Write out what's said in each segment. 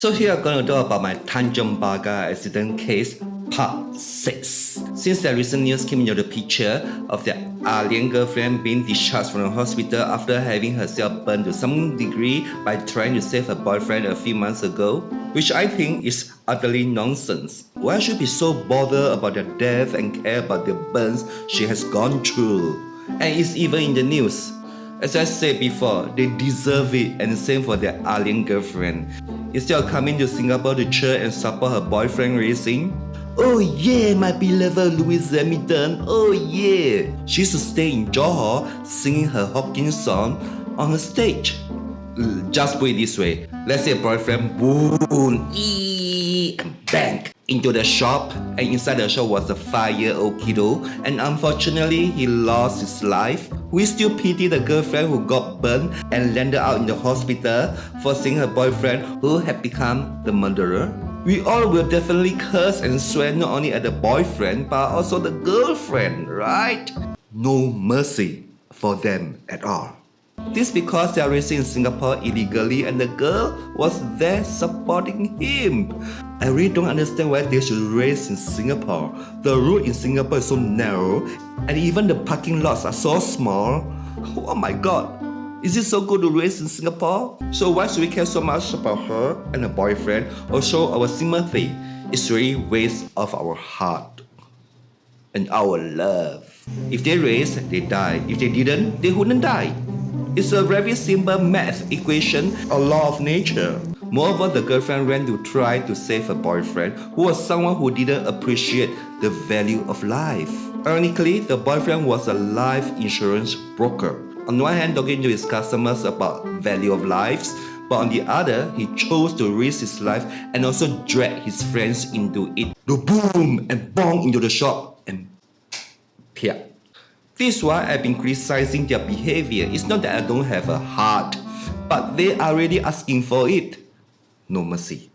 So here I'm going to talk about my Tanjong Pagar accident case part 6. Since the recent news came into the picture of the alien girlfriend being discharged from the hospital after having herself burned to some degree by trying to save her boyfriend a few months ago, which I think is utterly nonsense. Why should be so bothered about their death and care about the burns she has gone through? And it's even in the news. As I said before, they deserve it, and same for their alien girlfriend. Instead of coming to Singapore to cheer and support her boyfriend racing, oh yeah, my beloved Louis Hamilton, oh yeah, she should stay in Johor singing her Hokkien song on her stage. Just put it this way, let's say a boyfriend boom, and bang into the shop, and inside the shop was a 5-year-old kiddo, and unfortunately he lost his life. We still pity the girlfriend who got burned and landed out in the hospital for seeing her boyfriend who had become the murderer. We all will definitely curse and swear not only at the boyfriend but also the girlfriend, right? No mercy for them at all. This because they are racing in Singapore illegally and the girl was there supporting him. I really don't understand why they should race in Singapore. The road in Singapore is so narrow and even the parking lots are so small. Oh my god, is it so good to race in Singapore? So why should we care so much about her and her boyfriend or show our sympathy? It's really waste of our heart and our love. If they race, they die. If they didn't, they wouldn't die. It's a very simple math equation, a law of nature. Moreover, the girlfriend ran to try to save her boyfriend, who was someone who didn't appreciate the value of life. Ironically, the boyfriend was a life insurance broker. On one hand, talking to his customers about value of lives, but on the other, he chose to risk his life and also drag his friends into it. To boom and bong into the shop and pia. This is why I've been criticizing their behavior. It's not that I don't have a heart, but they are really asking for it. No mercy.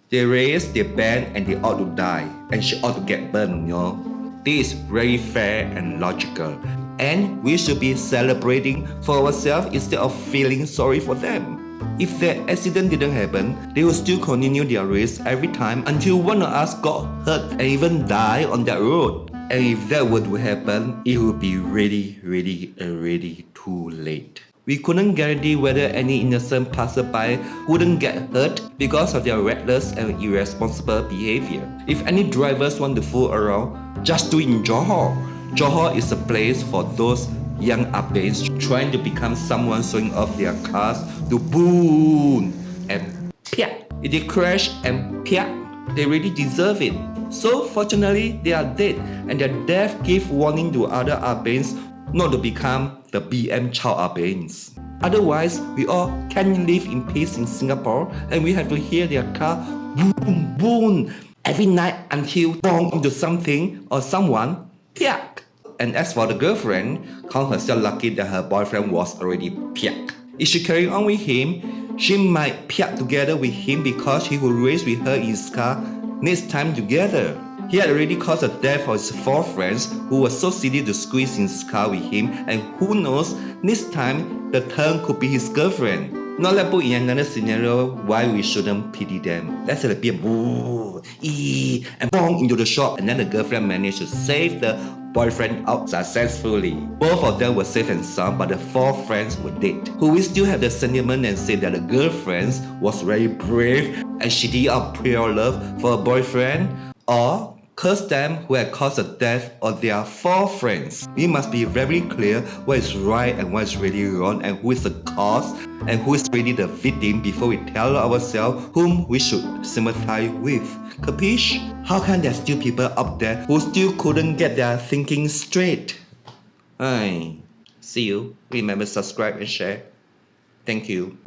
They race, they ban, and they ought to die. And she ought to get burned, you know. This is very fair and logical. And we should be celebrating for ourselves instead of feeling sorry for them. If that accident didn't happen, they will still continue their race every time until one of us got hurt and even died on that road. And if that were to happen, it would be really too late. We couldn't guarantee whether any innocent passerby wouldn't get hurt because of their reckless and irresponsible behavior. If any drivers want to fool around, just do it in Johor. Johor is a place for those young abbains trying to become someone showing off their cars to boom and pia. If they crash and pia, they really deserve it. So fortunately, they are dead, and their death gave warning to other abbains not to become the BM child abbains. Otherwise, we all can live in peace in Singapore, and we have to hear their car boom boom every night until bong into something or someone piak. And as for the girlfriend, count herself lucky that her boyfriend was already piak. If she carry on with him, she might piak together with him because he would race with her in his car next time together. He had already caused the death of his 4 friends who were so silly to squeeze in his car with him, and who knows, next time the turn could be his girlfriend. Now let's put in another scenario why we shouldn't pity them. Let's say the beer boo, and bong into the shop, and then the girlfriend managed to save the boyfriend out successfully. Both of them were safe and sound, but the 4 friends were dead. Who will still have the sentiment and say that the girlfriend was very brave and she did out pure love for her boyfriend, or curse them who had caused the death of their 4 friends. We must be very clear what is right and what is really wrong, and who is the cause and who is really the victim before we tell ourselves whom we should sympathize with. Capiche? How can there still people out there who still couldn't get their thinking straight? See you. Remember, subscribe and share. Thank you.